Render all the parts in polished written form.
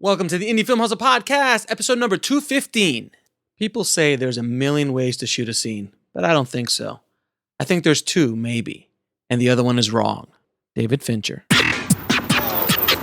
Welcome to the Indie Film Hustle Podcast, episode number 215. People say there's a million ways to shoot a scene, but I don't think so. I think there's two, maybe, and the other one is wrong. David Fincher.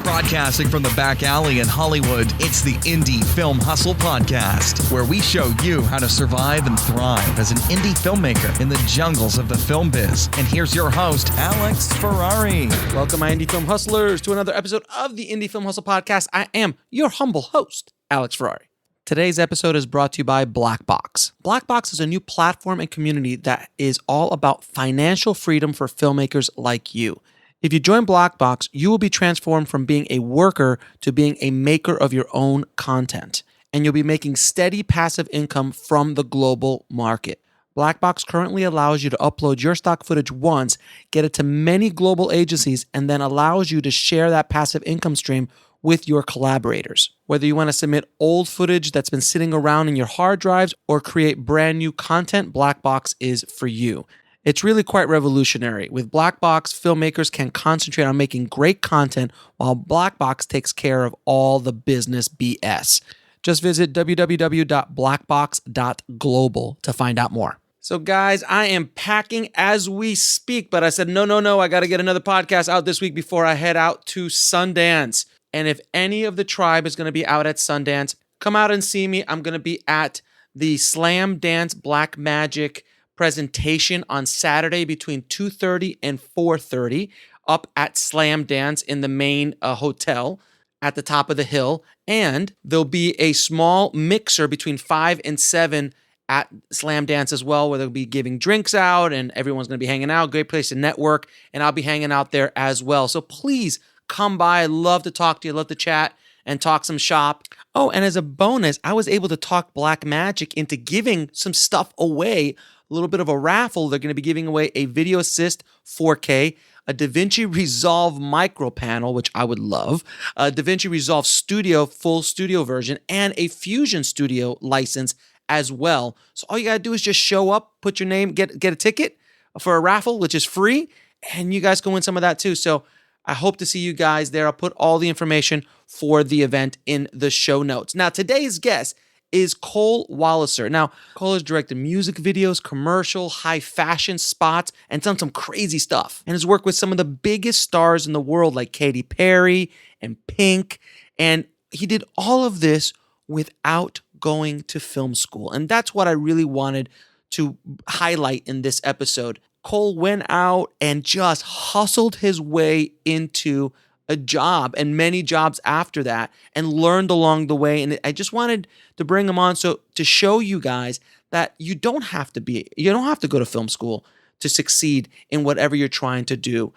Broadcasting from the back alley in Hollywood, it's the Indie Film Hustle Podcast, where we show you how to survive and thrive as an indie filmmaker in the jungles of the film biz. And here's your host, Alex Ferrari. Welcome, my Indie Film Hustlers, to another episode of the Indie Film Hustle Podcast. I am your humble host, Alex Ferrari. Today's episode is brought to you by Blackbox. Blackbox is a new platform and community that is all about financial freedom for filmmakers like you. If you join Blackbox, you will be transformed from being a worker to being a maker of your own content, and you'll be making steady passive income from the global market. Blackbox currently allows you to upload your stock footage once, get it to many global agencies, and then allows you to share that passive income stream with your collaborators. Whether you want to submit old footage that's been sitting around in your hard drives or create brand new content, Blackbox is for you. It's really quite revolutionary. With Blackbox, filmmakers can concentrate on making great content while Blackbox takes care of all the business BS. Just visit www.blackbox.global to find out more. So guys, I am packing as we speak, but I said, no, I got to get another podcast out this week before I head out to Sundance. And if any of the tribe is going to be out at Sundance, come out and see me. I'm going to be at the Slam Dance Black Magic presentation on Saturday between 2:30 and 4:30 up at Slam Dance in the main hotel at the top of the hill. And there'll be a small mixer between 5 and 7 at Slam Dance as well, where they'll be giving drinks out and everyone's going to be hanging out. Great place to network. And I'll be hanging out there as well. So please come by. I'd love to talk to you. I'd love to chat and talk some shop. Oh, and as a bonus, I was able to talk Black Magic into giving some stuff away. A little bit of a raffle. They're going to be giving away a Video Assist 4K, a DaVinci Resolve Micro Panel, which I would love, a DaVinci Resolve Studio full studio version, and a Fusion Studio license as well. So all you got to do is just show up, put your name, get a ticket for a raffle, which is free, and you guys can win some of that too. So I hope to see you guys there. I'll put all the information for the event in the show notes. Now, today's guest is Cole Wallacer. Now, Cole has directed music videos, commercial, high fashion spots, and done some crazy stuff. And has worked with some of the biggest stars in the world like Katy Perry and Pink. And he did all of this without going to film school. And that's what I really wanted to highlight in this episode. Cole went out and just hustled his way into a job and many jobs after that and learned along the way. And I just wanted to bring him on to show you guys that you don't have to go to film school to succeed in whatever you're trying to do.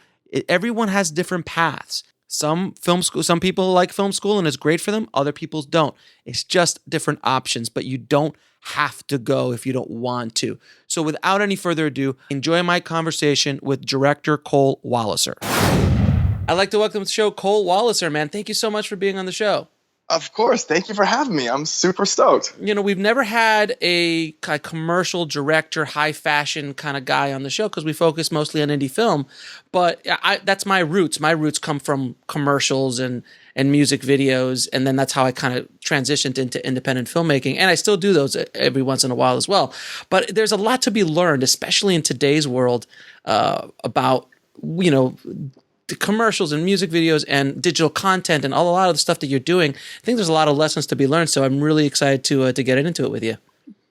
Everyone has different paths. Some people like film school and it's great for them. Other people don't. It's just different options, but you don't have to go if you don't want to. So without any further ado, enjoy my conversation with director Cole Wallacer. I'd like to welcome to the show Cole Wallacer, man. Thank you so much for being on the show. Of course. Thank you for having me. I'm super stoked. You know, we've never had a commercial director, high fashion kind of guy on the show because we focus mostly on indie film. But that's my roots. My roots come from commercials and music videos. And then that's how I kind of transitioned into independent filmmaking. And I still do those every once in a while as well. But there's a lot to be learned, especially in today's world, about, you know, the commercials and music videos and digital content and a lot of the stuff that you're doing. I think there's a lot of lessons to be learned. So I'm really excited to get into it with you.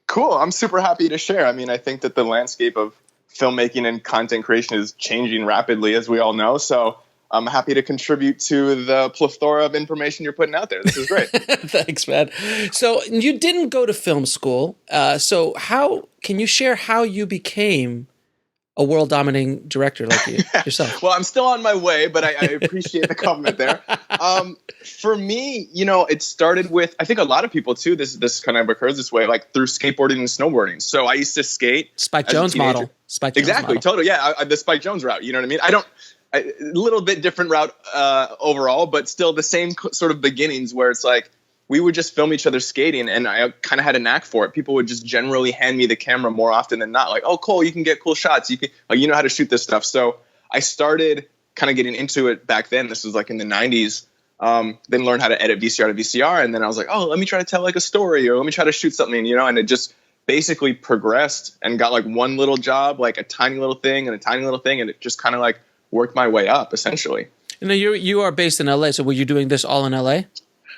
Cool. I'm super happy to share. I mean, I think that the landscape of filmmaking and content creation is changing rapidly, as we all know. So I'm happy to contribute to the plethora of information you're putting out there. This is great. Thanks, man. So you didn't go to film school. So how can you share how you became a world-dominating director like you yourself? Well, I'm still on my way, but I appreciate the compliment there. For me, you know, it started with, I think a lot of people too, this kind of occurs this way, like through skateboarding and snowboarding. So I used to skate. Spike Jonze model. Exactly, totally. Yeah, the Spike Jonze route, you know what I mean? A little bit different route overall, but still the same sort of beginnings where it's like, we would just film each other skating, and I kind of had a knack for it. People would just generally hand me the camera more often than not. Like, oh, Cole, you can get cool shots. You know how to shoot this stuff. So I started kind of getting into it back then. This was like in the 90s. Then learned how to edit VCR to VCR. And then I was like, oh, let me try to tell like a story, or let me try to shoot something, and it just basically progressed and got like one little job, like a tiny little thing and a tiny little thing. And it just kind of like worked my way up essentially. You are based in LA. So were you doing this all in LA?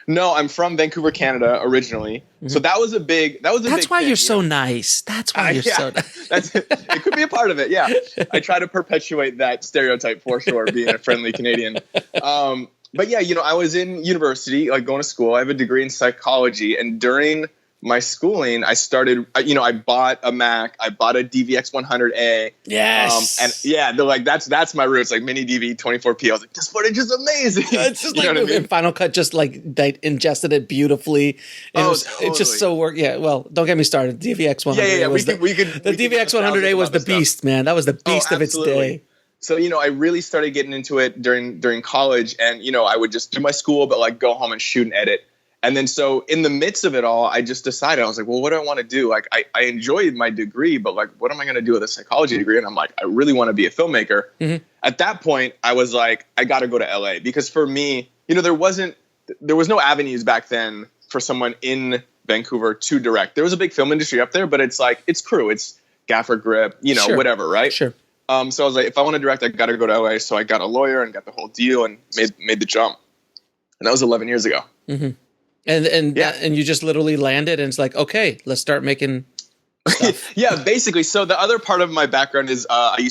No, I'm from Vancouver, Canada originally. Mm-hmm. So that was a big That's why thing, you're so nice. That's why you're so nice. It could be a part of it. Yeah. I try to perpetuate that stereotype for sure, being a friendly Canadian. But yeah, I was in university, like going to school. I have a degree in psychology, and during my schooling, I started, I bought a Mac, I bought a DVX 100A. Yes. And yeah, they're like, that's my roots, like mini DV 24p. I was like, this footage is amazing. Yeah, it's just like Final Cut just like they ingested it beautifully. Totally. It's just so work. Yeah. Well, don't get me started. DVX 100A. Yeah. The DVX 100A was the beast, man. That was the beast of its day. So, I really started getting into it during college, and, I would just do my school, but like go home and shoot and edit. And then so in the midst of it all, I just decided, I was like, well, what do I want to do? Like, I enjoyed my degree, but like, what am I going to do with a psychology degree? And I'm like, I really want to be a filmmaker. Mm-hmm. At that point, I was like, I got to go to LA, because for me, there was no avenues back then for someone in Vancouver to direct. There was a big film industry up there, but it's like, it's crew, it's gaffer grip, Sure. whatever. Right. Sure. So I was like, if I want to direct, I got to go to LA. So I got a lawyer and got the whole deal and made the jump. And that was 11 years ago. Mm-hmm. And you just literally landed, and it's like, okay, let's start making stuff. Yeah, basically. So the other part of my background is I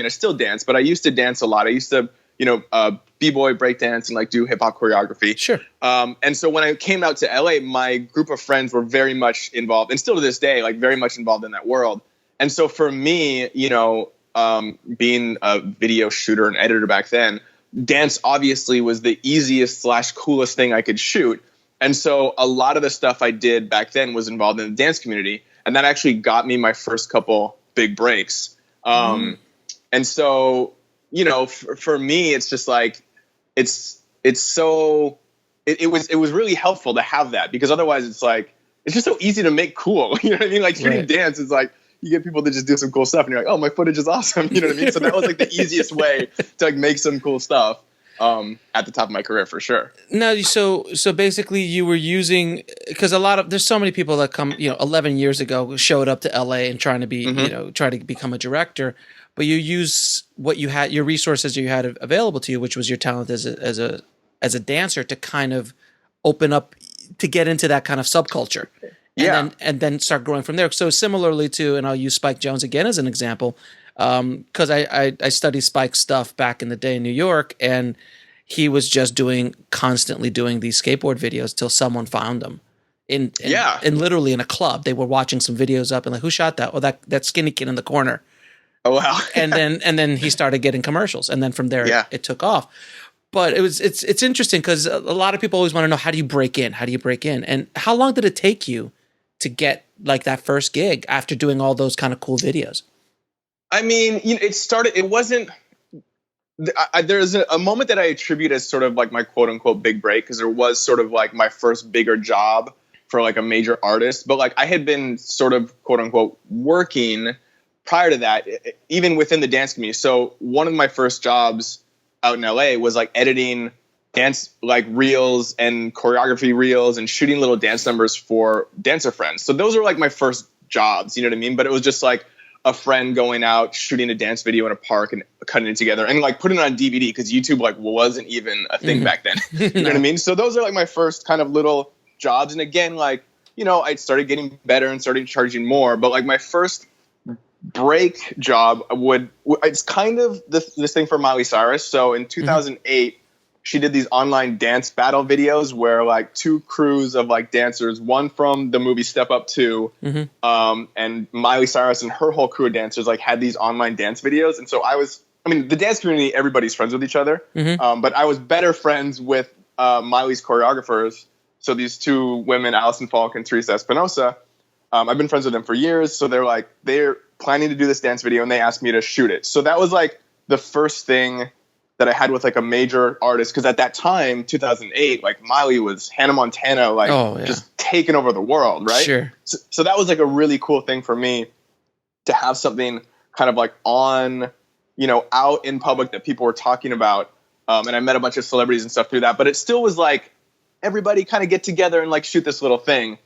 still dance, but I used to dance a lot. I used to, b-boy, breakdance, and like do hip hop choreography. Sure. And so when I came out to LA, my group of friends were very much involved, and still to this day, like very much involved in that world. And so for me, being a video shooter and editor back then, dance obviously was the easiest / coolest thing I could shoot. And so a lot of the stuff I did back then was involved in the dance community. And that actually got me my first couple big breaks. And so, for me, it's just like, it was really helpful to have that, because otherwise it's like, it's just so easy to make cool. You know what I mean? Like shooting dance is like, you get people to just do some cool stuff and you're like, oh, my footage is awesome. You know what I mean? So that was like the easiest way to like make some cool stuff. At the top of my career for sure. No, so basically you were using, because there's so many people that come, 11 years ago showed up to LA and trying to be, try to become a director, but you use what you had, your resources you had available to you, which was your talent as a dancer, to kind of open up, to get into that kind of subculture. And then start growing from there. So similarly to, and I'll use Spike Jonze again as an example, because I studied Spike's stuff back in the day in New York, and he was just constantly doing these skateboard videos till someone found him. In literally in a club. They were watching some videos up and like, who shot that? Oh, that skinny kid in the corner. Oh wow. and then he started getting commercials, and then from there it took off. But it's interesting, because a lot of people always want to know, how do you break in? How do you break in? And how long did it take you to get like that first gig after doing all those kind of cool videos? I mean, it wasn't, there's a moment that I attribute as sort of like my quote unquote big break, because there was sort of like my first bigger job for like a major artist. But like I had been sort of quote unquote working prior to that, even within the dance community. So one of my first jobs out in LA was like editing dance like reels and choreography reels and shooting little dance numbers for dancer friends. So those were like my first jobs, you know what I mean? But it was just like a friend going out, shooting a dance video in a park and cutting it together and like putting it on DVD, because YouTube like wasn't even a thing back then. You know what I mean? So those are like my first kind of little jobs. And again, like, I started getting better and started charging more, but like my first break job it's kind of this thing for Miley Cyrus. So in 2008, she did these online dance battle videos where like two crews of like dancers, one from the movie Step Up 2, and Miley Cyrus and her whole crew of dancers like had these online dance videos. And so the dance community, everybody's friends with each other. But I was better friends with Miley's choreographers. So these two women, Allison Falk and Teresa Espinosa, I've been friends with them for years. So they're planning to do this dance video, and they asked me to shoot it. So that was like the first thing that I had with like a major artist. Cause at that time, 2008, like Miley was Hannah Montana, like just taking over the world. Right. Sure. So that was like a really cool thing for me to have something kind of like on, out in public that people were talking about. And I met a bunch of celebrities and stuff through that. But it still was like everybody kind of get together and like shoot this little thing.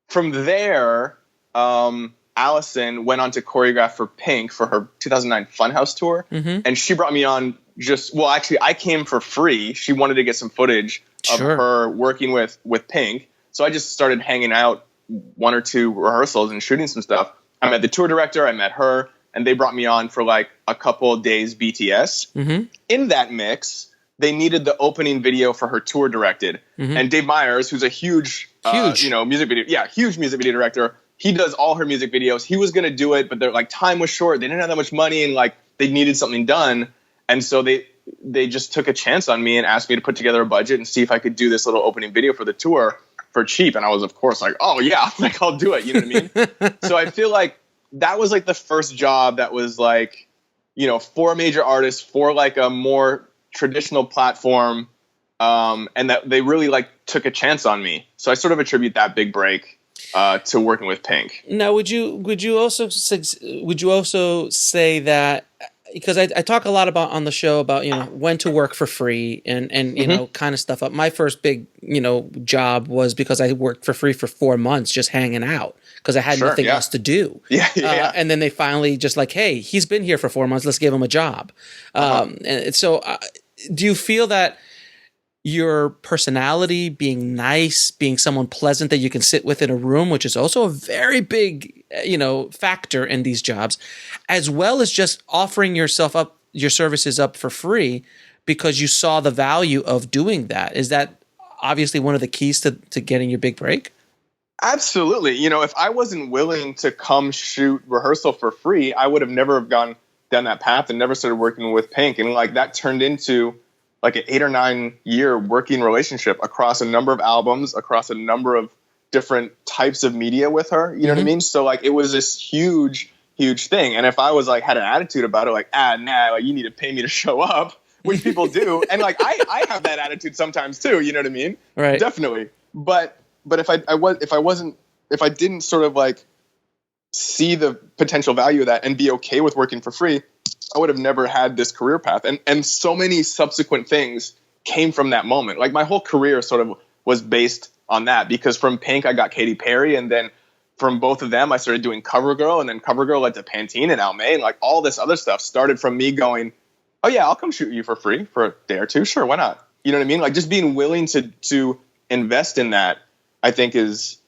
From there, Allison went on to choreograph for Pink for her 2009 Funhouse tour. And she brought me on actually, I came for free. She wanted to get some footage of her working with Pink. So I just started hanging out 1 or 2 rehearsals and shooting some stuff. I met the tour director, I met her, and they brought me on for like a couple of days BTS. In that mix, they needed the opening video for her tour directed. And Dave Meyers, who's a huge music video director, he does all her music videos. He was going to do it, but their like time was short. They didn't have that much money and like they needed something done. And so they just took a chance on me and asked me to put together a budget and see if I could do this little opening video for the tour for cheap. And I was, of course, like, oh yeah, like I'll do it. You know what I mean? So I feel like that was like the first job that was like, for a major artist, for like a more traditional platform. And that they really like took a chance on me. So I sort of attribute that big break to working with Pink. Now, would you also say that, because I talk a lot about on the show about when to work for free and kind of stuff up. My first big job was because I worked for free for 4 months just hanging out because I had nothing else to do. And then they finally just like, hey, he's been here for 4 months, let's give him a job. And so do you feel that your personality, being nice, being someone pleasant that you can sit with in a room, which is also a very big, factor in these jobs, as well as just offering your services up for free because you saw the value of doing that? Is that obviously one of the keys to getting your big break? Absolutely. If I wasn't willing to come shoot rehearsal for free, I would have never gone down that path and never started working with Pink. And like that turned into like an 8 or 9 year working relationship across a number of albums, across a number of different types of media with her. You know what I mean? So like it was this huge, huge thing. And if I was like had an attitude about it, like, like you need to pay me to show up, which people do. And like I have that attitude sometimes too, you know what I mean? Right. Definitely. But if I didn't sort of like see the potential value of that and be okay with working for free, I would have never had this career path. And so many subsequent things came from that moment. Like my whole career sort of was based on that, because from Pink, I got Katy Perry. And then from both of them, I started doing CoverGirl, and then CoverGirl led to Pantene and Almay, and like all this other stuff started from me going, oh yeah, I'll come shoot you for free for a day or two. Sure. Why not? You know what I mean? Like just being willing to invest in that, I think is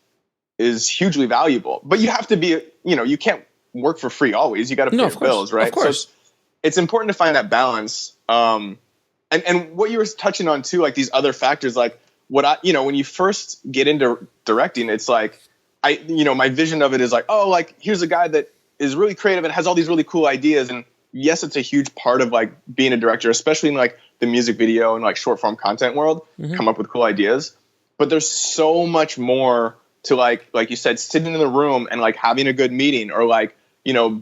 hugely valuable. But you have to be, you can't work for free always. You got to pay your bills, right? Of course. So it's important to find that balance. And what you were touching on too, like these other factors, like when you first get into directing, it's like, my vision of it is like, oh, like here's a guy that is really creative and has all these really cool ideas. And yes, it's a huge part of like being a director, especially in like the music video and like short form content world, come up with cool ideas. But there's so much more to like you said, sitting in the room and like having a good meeting, or like,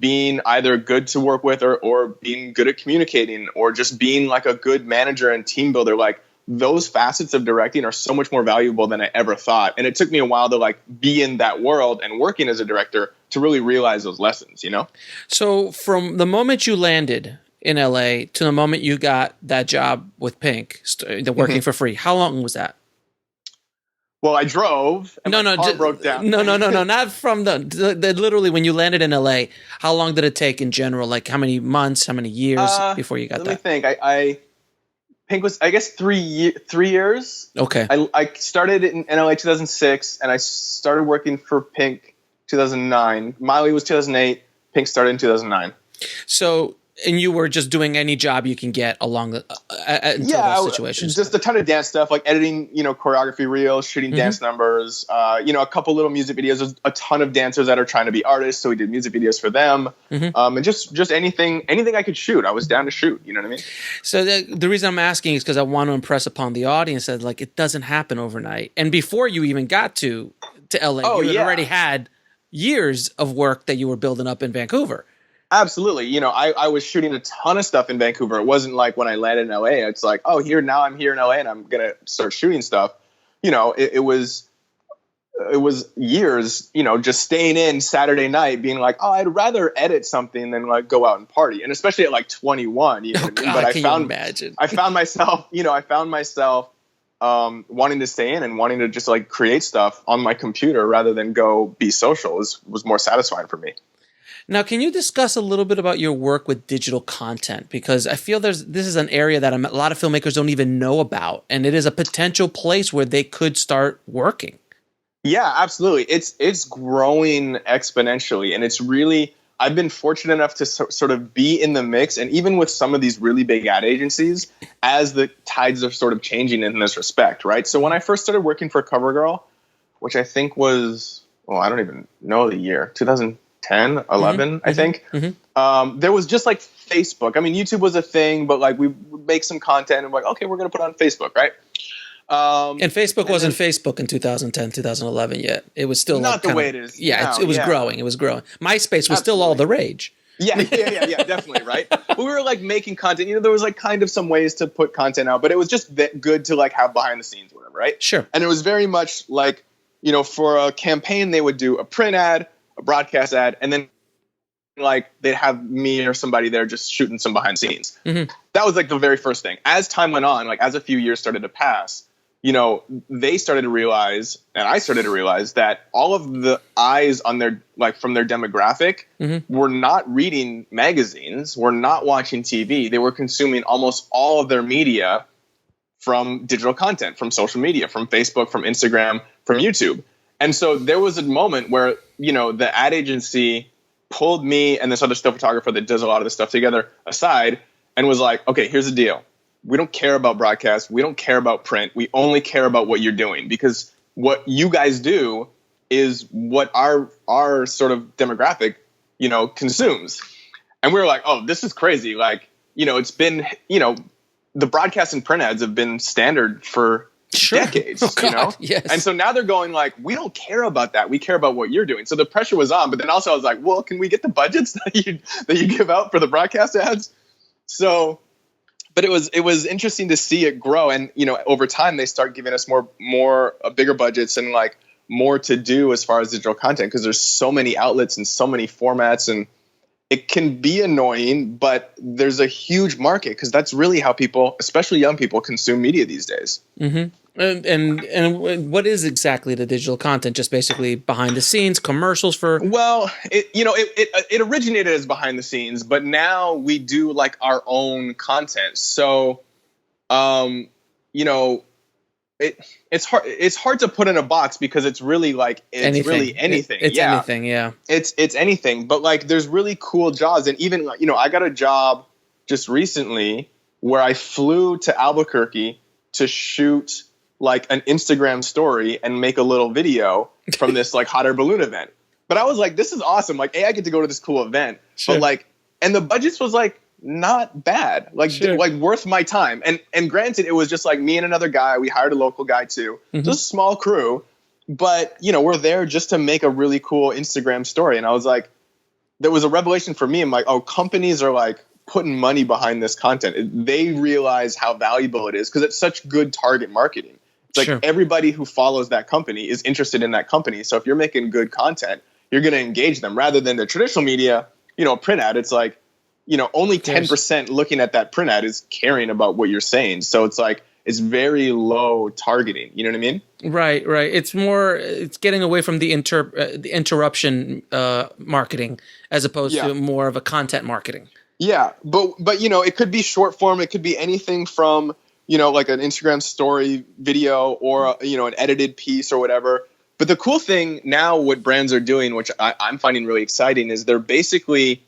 being either good to work with or being good at communicating, or just being like a good manager and team builder. Like those facets of directing are so much more valuable than I ever thought. And it took me a while to like be in that world and working as a director to really realize those lessons, So from the moment you landed in LA to the moment you got that job with Pink, working for free, how long was that? Well, I drove and my car broke down. No, not from the literally when you landed in LA. How long did it take in general? Like how many months, how many years before you got that? Let me think. Pink was, I guess, 3 years. Okay. I started in LA 2006, and I started working for Pink 2009. Miley was 2008. Pink started in 2009. So. And you were just doing any job you can get along the those situations. Just a ton of dance stuff, like editing, choreography reels, shooting dance numbers, a couple little music videos. There's a ton of dancers that are trying to be artists, so we did music videos for them, and just anything I could shoot, I was down to shoot. You know what I mean? So the reason I'm asking is because I want to impress upon the audience that like it doesn't happen overnight. And before you even got to LA, you had already had years of work that you were building up in Vancouver. Absolutely. I was shooting a ton of stuff in Vancouver. It wasn't like when I landed in LA, it's like, oh, now I'm here in LA and I'm going to start shooting stuff. It was it was years, just staying in Saturday night being like, oh, I'd rather edit something than like go out and party. And especially at like 21, you know what I mean? But I found myself wanting to stay in and wanting to just like create stuff on my computer rather than go be social was more satisfying for me. Now, can you discuss a little bit about your work with digital content? Because I feel this is an area that a lot of filmmakers don't even know about, and it is a potential place where they could start working. Yeah, absolutely. It's growing exponentially, and it's really, I've been fortunate enough to sort of be in the mix, and even with some of these really big ad agencies, as the tides are sort of changing in this respect, right? So when I first started working for CoverGirl, which I think was, I don't even know the year, 2010, 11, I think. There was just like Facebook. I mean, YouTube was a thing, but like we would make some content and like, okay, we're going to put it on Facebook, right? And Facebook wasn't Facebook in 2010, 2011 yet. It was still not the way it is. Yeah, it was growing. It was growing. MySpace was still all the rage. Yeah, definitely, right? But we were like making content. There was like kind of some ways to put content out, but it was just good to like have behind the scenes, whatever, right? Sure. And it was very much like, for a campaign, they would do a print ad, a broadcast ad, and then like they'd have me or somebody there just shooting some behind the scenes. That was like the very first thing. As time went on, like as a few years started to pass, they started to realize, and I started to realize, that all of the eyes on their, like from their demographic were not reading magazines, were not watching TV. They were consuming almost all of their media from digital content, from social media, from Facebook, from Instagram, from YouTube. And so there was a moment where, the ad agency pulled me and this other still photographer that does a lot of this stuff together aside and was like, okay, here's the deal. We don't care about broadcast. We don't care about print. We only care about what you're doing, because what you guys do is what our sort of demographic, consumes. And we were like, oh, this is crazy. Like, it's been, the broadcast and print ads have been standard for decades, Yes. And so now they're going like, we don't care about that. We care about what you're doing. So the pressure was on, but then also I was like, well, can we get the budgets that you give out for the broadcast ads? So, but it was interesting to see it grow. And, over time they start giving us more bigger budgets and like more to do as far as digital content, because there's so many outlets and so many formats, and it can be annoying, but there's a huge market, because that's really how people, especially young people, consume media these days. And what is exactly the digital content? Just basically behind the scenes commercials for? Well, it originated as behind the scenes, but now we do like our own content. So, it's hard to put in a box, because it's really like really anything. It's anything, yeah. It's anything. But like, there's really cool jobs, and even I got a job just recently where I flew to Albuquerque to shoot like an Instagram story and make a little video from this like hot air balloon event. But I was like, this is awesome. Like, I get to go to this cool event, but like, and the budgets was like not bad, like like worth my time. And granted, it was just like me and another guy. We hired a local guy too, just a small crew, but we're there just to make a really cool Instagram story. And I was like, there was a revelation for me. I'm like, oh, companies are like putting money behind this content. They realize how valuable it is, because it's such good target marketing. It's like everybody who follows that company is interested in that company. So if you're making good content, you're going to engage them, rather than the traditional media, print ad. It's like, only 10% looking at that print ad is caring about what you're saying. So it's like, it's very low targeting. You know what I mean? Right. It's getting away from the interruption marketing, as opposed to more of a content marketing. Yeah. But it could be short form. It could be anything from, like an Instagram story video, or, an edited piece or whatever. But the cool thing now, what brands are doing, which I'm finding really exciting, is they're basically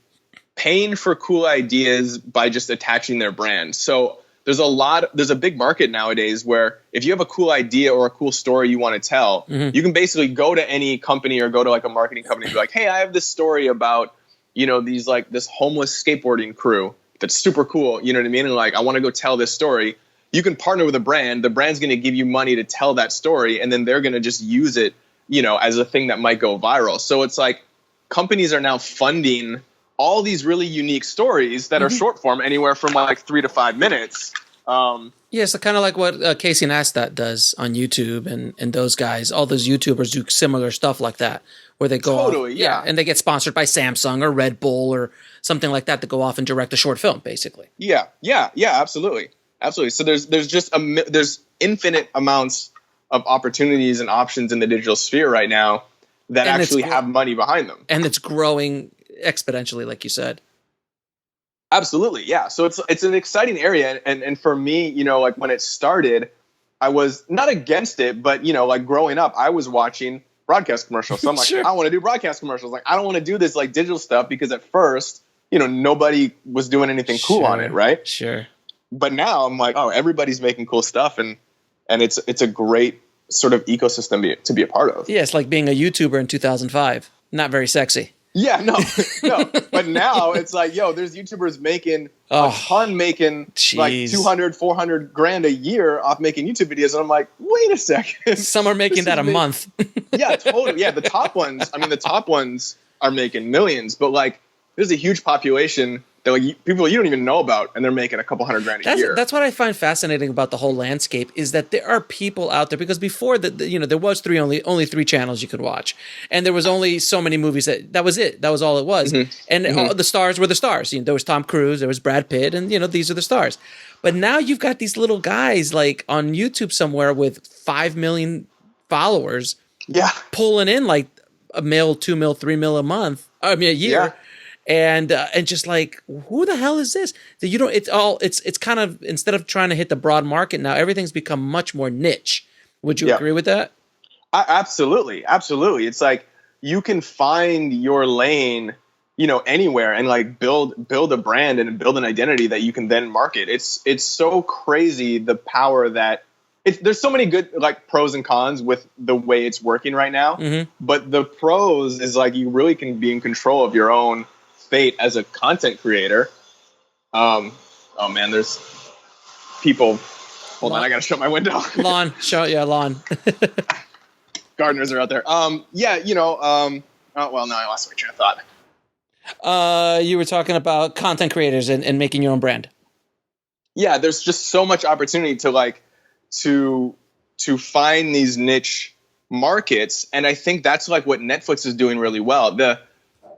paying for cool ideas by just attaching their brand. So there's a big market nowadays where if you have a cool idea or a cool story you want to tell, you can basically go to any company or go to like a marketing company and be like, hey, I have this story about, these like this homeless skateboarding crew that's super cool. You know what I mean? And like, I want to go tell this story. You can partner with a brand. The brand's going to give you money to tell that story, and then they're going to just use it, as a thing that might go viral. So it's like companies are now funding all these really unique stories that are short form, anywhere from like 3 to 5 minutes. Yeah, so kind of like what Casey Neistat does on YouTube, and those guys, all those YouTubers do similar stuff like that, where they go Totally, off, yeah. and they get sponsored by Samsung or Red Bull or something like that to go off and direct a short film, basically. Yeah, absolutely. So there's just there's infinite amounts of opportunities and options in the digital sphere right now that actually have money behind them. And it's growing exponentially, like you said. Absolutely, yeah. So it's an exciting area, and for me, like when it started, I was not against it, but like growing up, I was watching broadcast commercials. So I'm like, Sure. I want to do broadcast commercials. Like, I don't want to do this like digital stuff because at first, nobody was doing anything cool on it, right? Sure. But now I'm like, oh, everybody's making cool stuff, and it's a great sort of ecosystem to be a part of. Yeah, it's like being a YouTuber in 2005. Not very sexy. Yeah, no. But now it's like, yo, there's YouTubers making a ton, making like 200, 400 grand a year off making YouTube videos. And I'm like, wait a second. Some are making that a month. Yeah, totally. Yeah, the top ones are making millions, but like there's a huge population that like people you don't even know about, and they're making a couple $100,000 a year. That's what I find fascinating about the whole landscape, is that there are people out there, because before there was only three channels you could watch, and there was only so many movies that was it. That was all it was. Mm-hmm. And all the stars were the stars. There was Tom Cruise, there was Brad Pitt, and these are the stars. But now you've got these little guys like on YouTube somewhere with 5 million followers, pulling in like $1 million, $2 million, $3 million a month. I mean, a year. Yeah. And just like, who the hell is this? That you don't. It's kind of, instead of trying to hit the broad market now, everything's become much more niche. Would you agree with that? Absolutely. It's like you can find your lane, anywhere, and like build a brand and build an identity that you can then market. It's so crazy the power that there's so many good like pros and cons with the way it's working right now. Mm-hmm. But the pros is like you really can be in control of your own fate as a content creator. Oh man, there's people. Hold on, I gotta shut my window. Lawn. Gardeners are out there. Oh well, no, I lost my train of thought. You were talking about content creators and making your own brand. Yeah, there's just so much opportunity to find these niche markets, and I think that's like what Netflix is doing really well.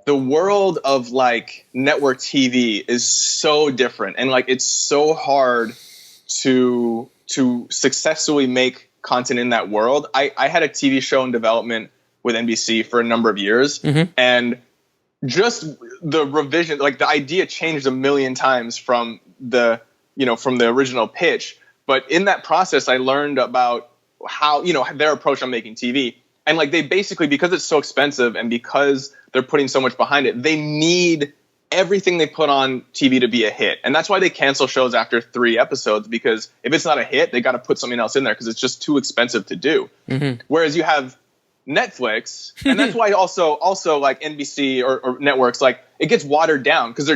The world of like network TV is so different, and like it's so hard to successfully make content in that world. I had a TV show in development with NBC for a number of years, mm-hmm. and just the revision, like the idea changed a million times from the original pitch. But in that process, I learned about how, their approach on making TV. And like they basically, because it's so expensive and because they're putting so much behind it, they need everything they put on TV to be a hit. And that's why they cancel shows after 3 episodes, because if it's not a hit, they got to put something else in there because it's just too expensive to do. Mm-hmm. Whereas you have Netflix, and that's why also like NBC or networks, like it gets watered down because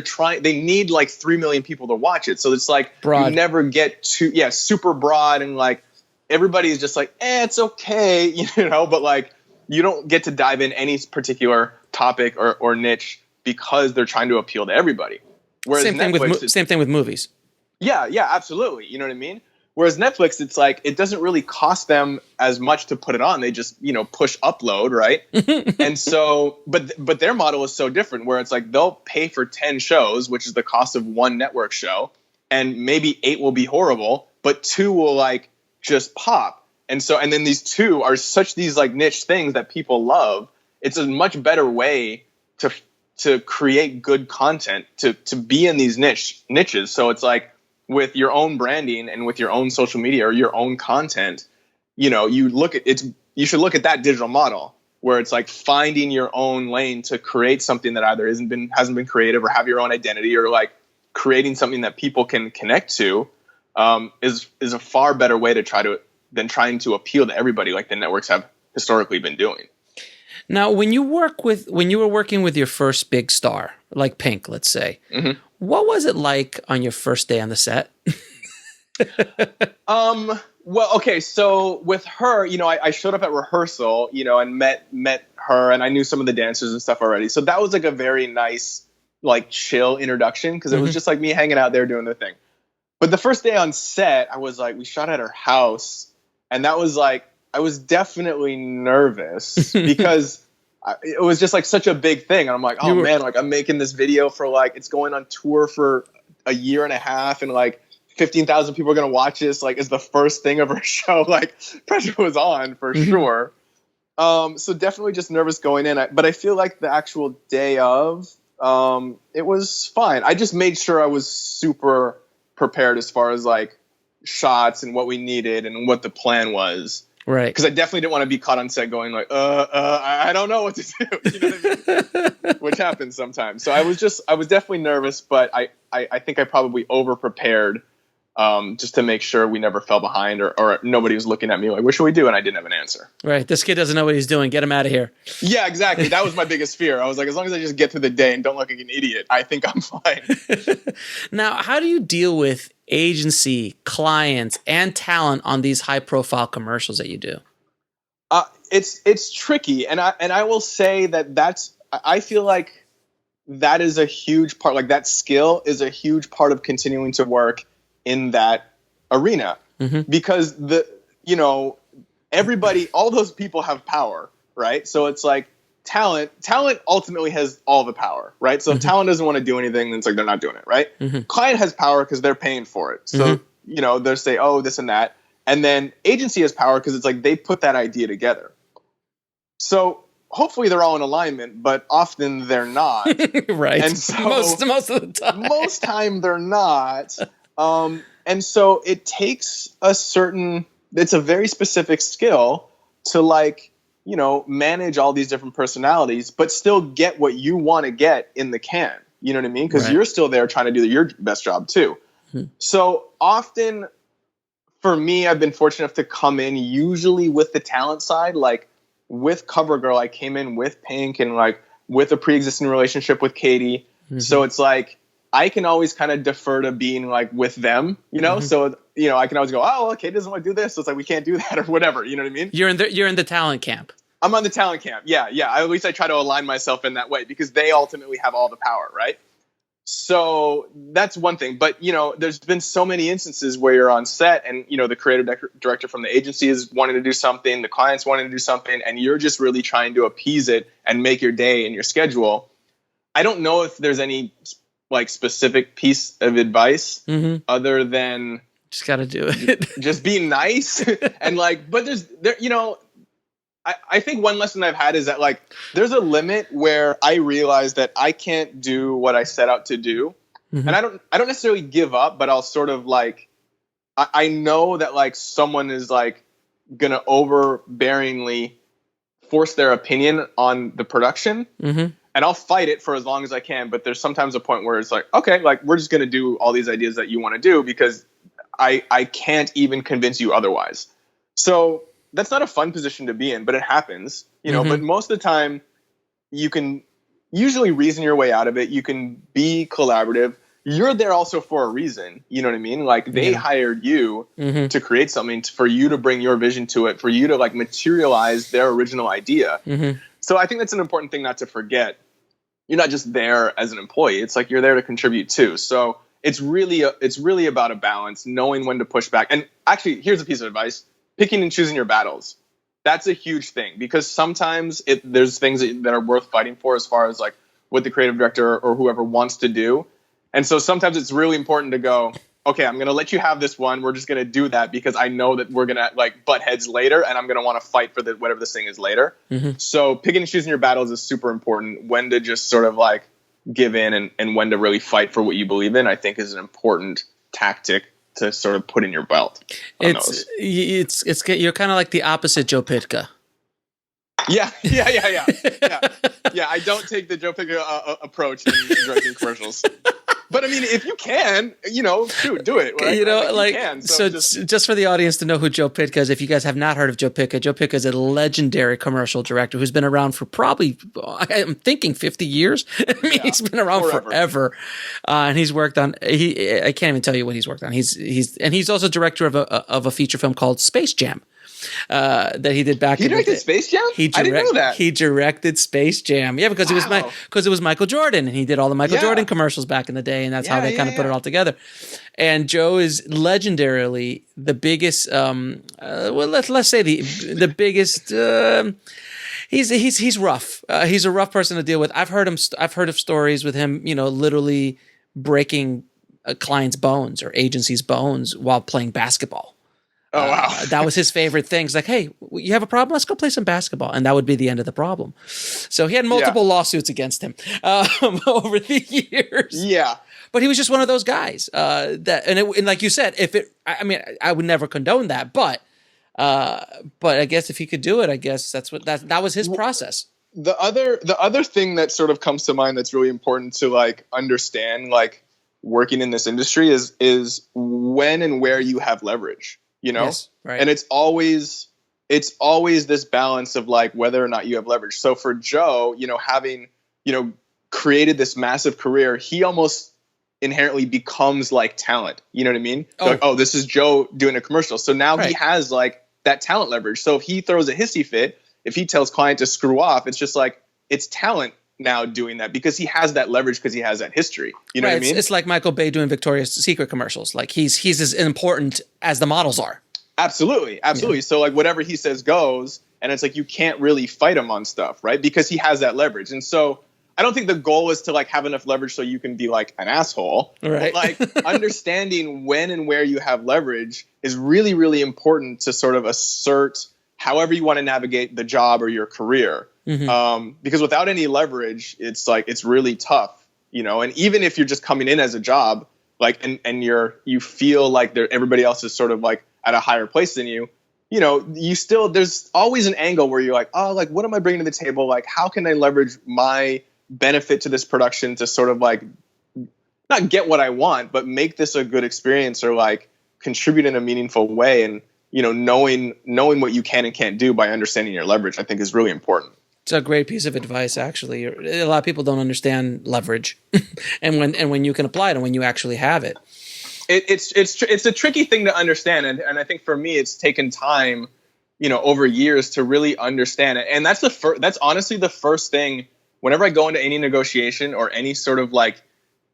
they need like 3 million people to watch it. So it's like broad. You never get super broad, and like everybody is just like, it's okay, but like you don't get to dive in any particular topic or niche because they're trying to appeal to everybody. Whereas same thing with movies. Yeah, absolutely. You know what I mean? Whereas Netflix, it's like it doesn't really cost them as much to put it on. They just, push upload, right? And so, but their model is so different, where it's like they'll pay for 10 shows, which is the cost of one network show, and maybe 8 will be horrible, but 2 will like just pop. And then these 2 are such these like niche things that people love. It's a much better way to create good content, to be in these niches. So it's like, with your own branding and with your own social media or your own content, you should look at that digital model where it's like finding your own lane to create something that either hasn't been creative or have your own identity, or like creating something that people can connect to, is a far better way than trying to appeal to everybody like the networks have historically been doing. Now, when you were working with your first big star, like Pink, let's say, mm-hmm. What was it like on your first day on the set? Well, okay, so with her, I showed up at rehearsal, and met her, and I knew some of the dancers and stuff already. So that was like a very nice, like chill introduction, because it was just like me hanging out there doing the thing. But the first day on set, I was like, we shot at her house, and that was like, I was definitely nervous because it was just like such a big thing. And I'm like, oh man, like I'm making this video for like, it's going on tour for a year and a half, and like 15,000 people are going to watch this. Like, it's the first thing of her show. Like, pressure was on for sure. So definitely just nervous going in. But I feel like the actual day of, it was fine. I just made sure I was super prepared as far as like shots and what we needed and what the plan was. Right. Because I definitely didn't want to be caught on set going like, I don't know what to do. You know what I mean? Which happens sometimes. So I was definitely nervous, but I think I probably over prepared, just to make sure we never fell behind or nobody was looking at me like, what should we do? And I didn't have an answer. Right. This kid doesn't know what he's doing. Get him out of here. Yeah, exactly. That was my biggest fear. I was like, as long as I just get through the day and don't look like an idiot, I think I'm fine. Now, how do you deal with agency, clients, and talent on these high profile commercials that you do? It's tricky. And I will say I feel like that is a huge part, like that skill is a huge part of continuing to work in that arena, because everybody, all those people have power, right? So it's like talent ultimately has all the power, right? So if talent doesn't want to do anything, then it's like they're not doing it, right? Client has power because they're paying for it. So, they'll say, oh, this and that. And then agency has power because it's like they put that idea together. So hopefully they're all in alignment, but often they're not. Right. And so most of the time. Most time they're not. And so it takes it's a very specific skill to like, manage all these different personalities, but still get what you want to get in the can. You know what I mean? Because you're still there trying to do your best job too. So often for me, I've been fortunate enough to come in usually with the talent side, like with CoverGirl, I came in with Pink and like with a pre-existing relationship with Katie. So it's like, I can always kind of defer to being like with them, So, I can always go, oh, well, Katie doesn't want to do this. So it's like, we can't do that or whatever. You know what I mean? You're in the talent camp. I'm on the talent camp. Yeah. At least I try to align myself in that way because they ultimately have all the power, right? So that's one thing. But, there's been so many instances where you're on set and, the creative director from the agency is wanting to do something, the client's wanting to do something, and you're just really trying to appease it and make your day and your schedule. I don't know if there's any like specific piece of advice other than just got to do it. Just being nice. And like, but I think one lesson I've had is that like, there's a limit where I realize that I can't do what I set out to do. And I don't necessarily give up, but I'll sort of like, I know that like someone is like going to overbearingly force their opinion on the production. And I'll fight it for as long as I can. But there's sometimes a point where it's like, okay, like we're just going to do all these ideas that you want to do because I can't even convince you otherwise. So that's not a fun position to be in, but it happens, but most of the time you can usually reason your way out of it. You can be collaborative. You're there also for a reason. You know what I mean? Like they hired you to create something for you to bring your vision to it, for you to like materialize their original idea. So I think that's an important thing not to forget. You're not just there as an employee. It's like you're there to contribute too. So it's really about a balance, knowing when to push back. And actually, here's a piece of advice: picking and choosing your battles. That's a huge thing because sometimes there's things that are worth fighting for as far as like what the creative director or whoever wants to do. And so sometimes it's really important to go, okay, I'm going to let you have this one. We're just going to do that because I know that we're going to like butt heads later and I'm going to want to fight for whatever this thing is later. So picking and choosing your battles is super important. When to just sort of like give in and when to really fight for what you believe in, I think is an important tactic to sort of put in your belt. You're kind of like the opposite Joe Pytka. Yeah. I don't take the Joe Pytka approach in directing commercials. But I mean, if you can, shoot, do it. Right? Just for the audience to know who Joe Pytka is, if you guys have not heard of Joe Pytka is a legendary commercial director who's been around for probably, I'm thinking 50 years. I mean, he's been around forever. And he's worked on, I can't even tell you what he's worked on. He's also director of a feature film called Space Jam. that he did back in the day. He directed Space Jam? I didn't know that. He directed Space Jam. Yeah, because it was Michael Jordan, and he did all the Michael Jordan commercials back in the day, and that's how they kind of put it all together. And Joe is legendarily the biggest. Let's say the biggest. He's rough. He's a rough person to deal with. I've heard of stories with him, literally breaking a client's bones or agency's bones while playing basketball. Oh, wow. That was his favorite thing. He's like, hey, you have a problem? Let's go play some basketball. And that would be the end of the problem. So he had multiple lawsuits against him over the years. Yeah. But he was just one of those guys and like you said, I would never condone that, but I guess if he could do it, I guess that was his process. The other thing that sort of comes to mind that's really important to like understand, like working in this industry is when and where you have leverage. Yes, right. And it's always this balance of like whether or not you have leverage. So for Joe, having, created this massive career, he almost inherently becomes like talent. You know what I mean? Like, this is Joe doing a commercial. So now he has like that talent leverage. So if he throws a hissy fit, if he tells client to screw off, it's just like, it's talent now doing that because he has that leverage because he has that history. You know what I mean? It's like Michael Bay doing Victoria's Secret commercials. Like he's as important as the models are. Absolutely. Yeah. So like whatever he says goes, and it's like you can't really fight him on stuff, right? Because he has that leverage. And so I don't think the goal is to like have enough leverage so you can be like an asshole. Right. But like understanding when and where you have leverage is really, really important to sort of assert however you want to navigate the job or your career. Mm-hmm. Because without any leverage, it's like, it's really tough, and even if you're just coming in as a job, like, and you feel like everybody else is sort of like at a higher place than you, there's always an angle where you're like, oh, like, what am I bringing to the table? Like, how can I leverage my benefit to this production to sort of like not get what I want, but make this a good experience or like contribute in a meaningful way. And, knowing what you can and can't do by understanding your leverage, I think is really important. It's a great piece of advice, actually. A lot of people don't understand leverage and when you can apply it and when you actually have it. It's a tricky thing to understand. And I think for me, it's taken time, over years to really understand it. And that's honestly the first thing whenever I go into any negotiation or any sort of like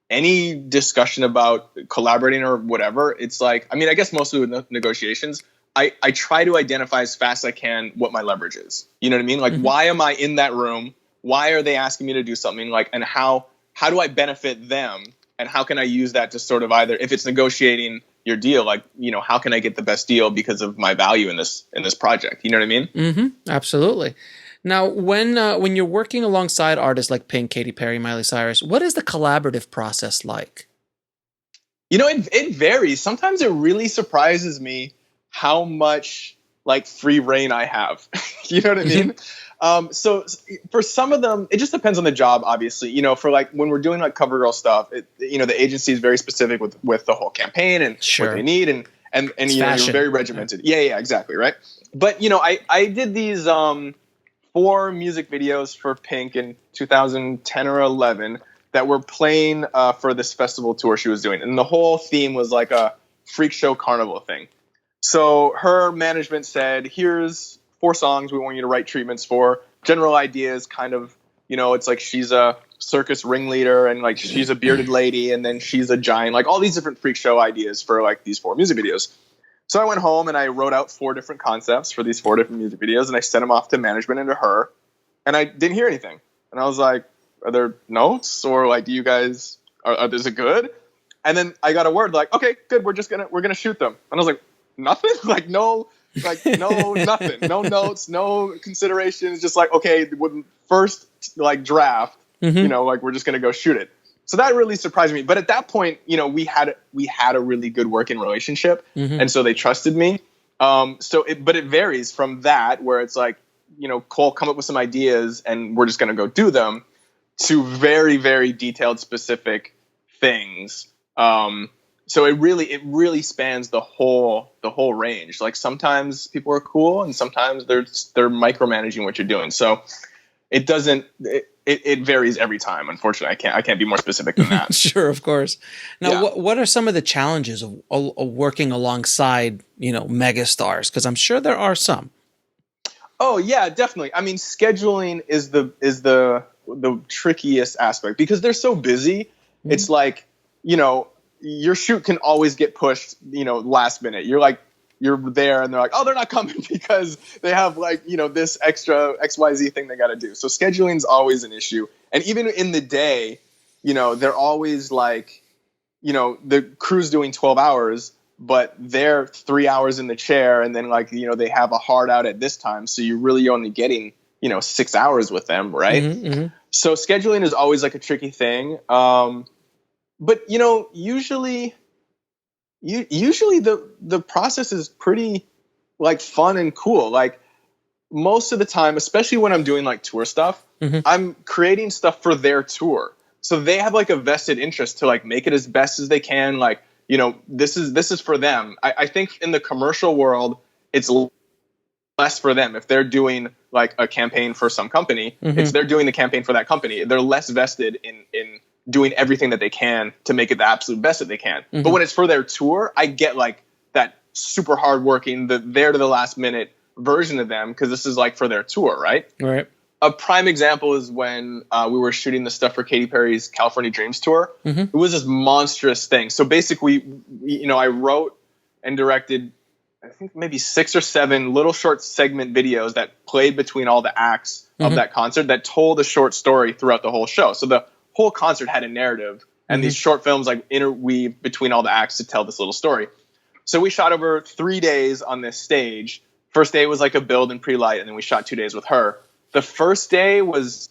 any discussion about collaborating or whatever. It's like, I guess mostly with negotiations, I try to identify as fast as I can what my leverage is. You know what I mean? Like, why am I in that room? Why are they asking me to do something? Like, and how do I benefit them? And how can I use that to sort of either, if it's negotiating your deal, like, how can I get the best deal because of my value in this project? You know what I mean? Mm-hmm. Absolutely. Now, when you're working alongside artists like Pink, Katy Perry, Miley Cyrus, what is the collaborative process like? It varies. Sometimes it really surprises me how much like free reign I have. You know what I mean? So for some of them, it just depends on the job, obviously. For like when we're doing like cover girl stuff, the agency is very specific with the whole campaign and what they need, and you're very regimented. Yeah, exactly, right. But I did these 4 music videos for Pink in 2010 or 11 that were playing for this festival tour she was doing, and the whole theme was like a freak show carnival thing. So her management said, here's 4 songs we want you to write treatments for. General ideas, kind of, it's like she's a circus ringleader and like she's a bearded lady and then she's a giant, like all these different freak show ideas for like these 4 music videos. So I went home and I wrote out 4 different concepts for these 4 different music videos and I sent them off to management and to her, and I didn't hear anything. And I was like, are there notes or like, do you guys, is it good? And then I got a word like, okay, good. We're going to shoot them. And I was like, nothing? Like, no, nothing, no notes, no consideration. It's just like, okay, first like draft, like we're just going to go shoot it. So that really surprised me. But at that point, we had a really good working relationship. And so they trusted me. But it varies from that where it's like, Cole, come up with some ideas and we're just going to go do them, to very, very detailed, specific things. So it really spans the whole range. Like sometimes people are cool and sometimes they're micromanaging what you're doing. So it doesn't, it varies every time. Unfortunately, I can't be more specific than that. Sure, of course. Now, Yeah. what are some of the challenges of working alongside, megastars? Because I'm sure there are some. Oh yeah, definitely. I mean, scheduling is the trickiest aspect because they're so busy. Mm-hmm. It's like, your shoot can always get pushed, last minute. You're there and they're like, oh, they're not coming because they have this extra XYZ thing they got to do. So scheduling is always an issue. And even in the day, they're always like, the crew's doing 12 hours, but they're 3 hours in the chair. And then they have a hard out at this time. So you're really only getting, 6 hours with them. Right. Mm-hmm, mm-hmm. So scheduling is always like a tricky thing. But usually the process is pretty fun and cool. Like most of the time, especially when I'm doing tour stuff, mm-hmm. I'm creating stuff for their tour. So they have a vested interest to make it as best as they can. This is for them. I think in the commercial world, it's less for them. If they're doing a campaign for some company, mm-hmm. They're doing the campaign for that company. They're less vested in doing everything that they can to make it the absolute best that they can. Mm-hmm. But when it's for their tour, I get that super hardworking, there to the last minute version of them because this is for their tour, right? Right. A prime example is when we were shooting the stuff for Katy Perry's California Dreams tour. Mm-hmm. It was this monstrous thing. So basically, I wrote and directed, I think maybe 6 or 7 little short segment videos that played between all the acts mm-hmm. of that concert that told a short story throughout the whole show. So the whole concert had a narrative and mm-hmm. these short films interweave between all the acts to tell this little story. So we shot over 3 days on this stage. First day was a build and pre-light, and then we shot 2 days with her. The first day was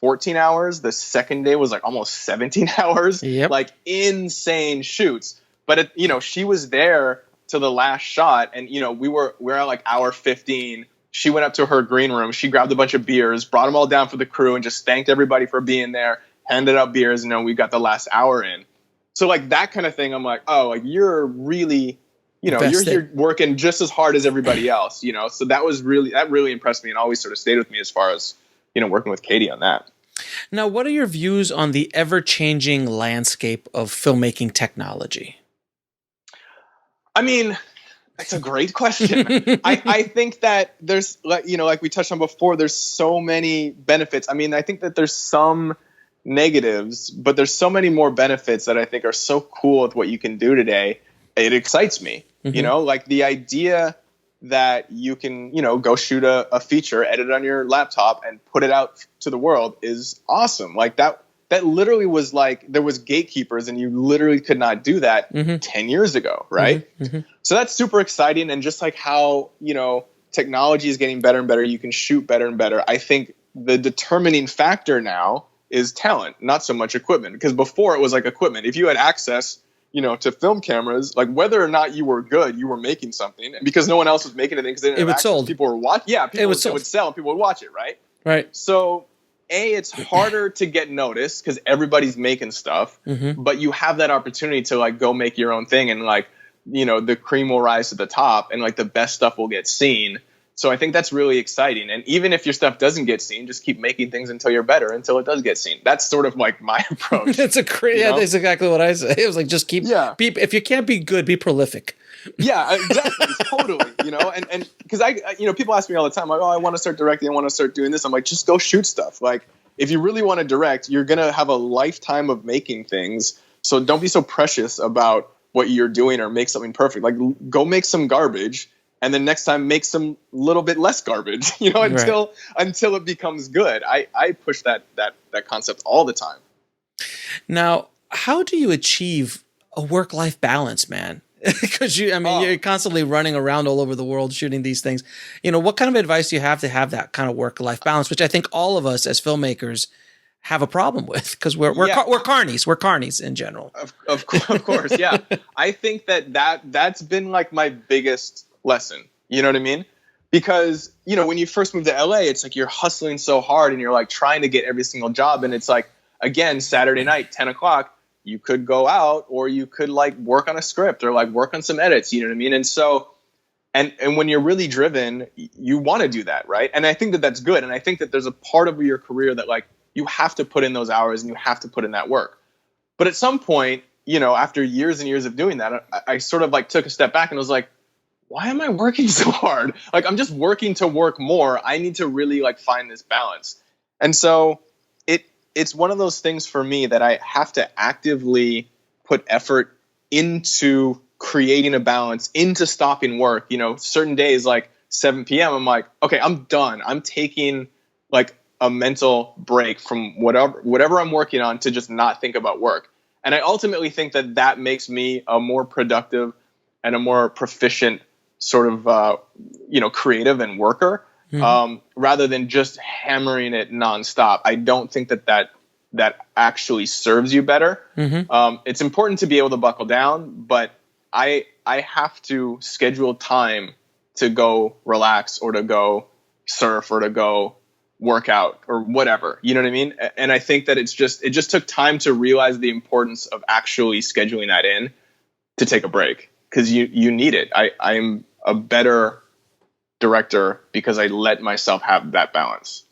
14 hours. The second day was almost 17 hours. Yep. Insane shoots. But she was there to the last shot, and we're at hour 15. She went up to her green room. She grabbed a bunch of beers, brought them all down for the crew, and just thanked everybody for being there. Handed out beers, and we got the last hour in. So that kind of thing, I'm you're really, you're here working just as hard as everybody else, So that really impressed me and always sort of stayed with me as far as, working with Katie on that. Now, what are your views on the ever-changing landscape of filmmaking technology? I mean, that's a great question. I think that there's, like we touched on before, there's so many benefits. I mean, I think that there's some negatives, but there's so many more benefits that I think are so cool with what you can do today. It excites me, mm-hmm. The idea that you can, go shoot a feature, edit it on your laptop and put it out to the world is awesome. That literally was there was gatekeepers and you literally could not do that mm-hmm. 10 years ago. Right. Mm-hmm. Mm-hmm. So that's super exciting. And just how, technology is getting better and better, you can shoot better and better. I think the determining factor now is talent, not so much equipment. Because before it was equipment. If you had access, to film cameras, whether or not you were good, you were making something. And because no one else was making anything, because they didn't have access, sold. People were watching. Yeah, it would sell and people would watch it, right? Right. So, it's harder to get noticed because everybody's making stuff, mm-hmm. but you have that opportunity to go make your own thing and the cream will rise to the top and the best stuff will get seen. So I think that's really exciting. And even if your stuff doesn't get seen, just keep making things until you're better, until it does get seen. That's sort of my approach. That's that's exactly what I say. It was just keep, if you can't be good, be prolific. Yeah, exactly. Totally. And because people ask me all the time, I want to start directing. I want to start doing this. I'm just go shoot stuff. If you really want to direct, you're going to have a lifetime of making things. So don't be so precious about what you're doing or make something perfect. Go make some garbage. And then next time, make some little bit less garbage, until it becomes good. I push that concept all the time. Now, how do you achieve a work-life balance, man? Because you're constantly running around all over the world shooting these things. What kind of advice do you have to have that kind of work-life balance, which I think all of us as filmmakers have a problem with because we're carnies. We're carnies in general. Of course, yeah. I think that's been my biggest lesson. You know what I mean? Because, when you first move to LA, it's you're hustling so hard and you're trying to get every single job. And it's again, Saturday night, 10 o'clock, you could go out or you could work on a script or work on some edits. You know what I mean? And so, and when you're really driven, you want to do that. Right. And I think that that's good. And I think that there's a part of your career that you have to put in those hours and you have to put in that work. But at some point, you know, after years and years of doing that, I sort of like took a step back and was like, why am I working so hard? Like, I'm just working to work more. I need to really like find this balance. And so it's one of those things for me that I have to actively put effort into creating a balance, into stopping work. You know, certain days like 7 p.m., I'm like, okay, I'm done. I'm taking like a mental break from whatever I'm working on to just not think about work. And I ultimately think that makes me a more productive and a more proficient sort of, creative and worker, rather than just hammering it nonstop. I don't think that actually serves you better. It's important to be able to buckle down, but I have to schedule time to go relax or to go surf or to go work out or whatever, you know what I mean? And I think that it just took time to realize the importance of actually scheduling that in to take a break, because you need it. I'm a better director because I let myself have that balance,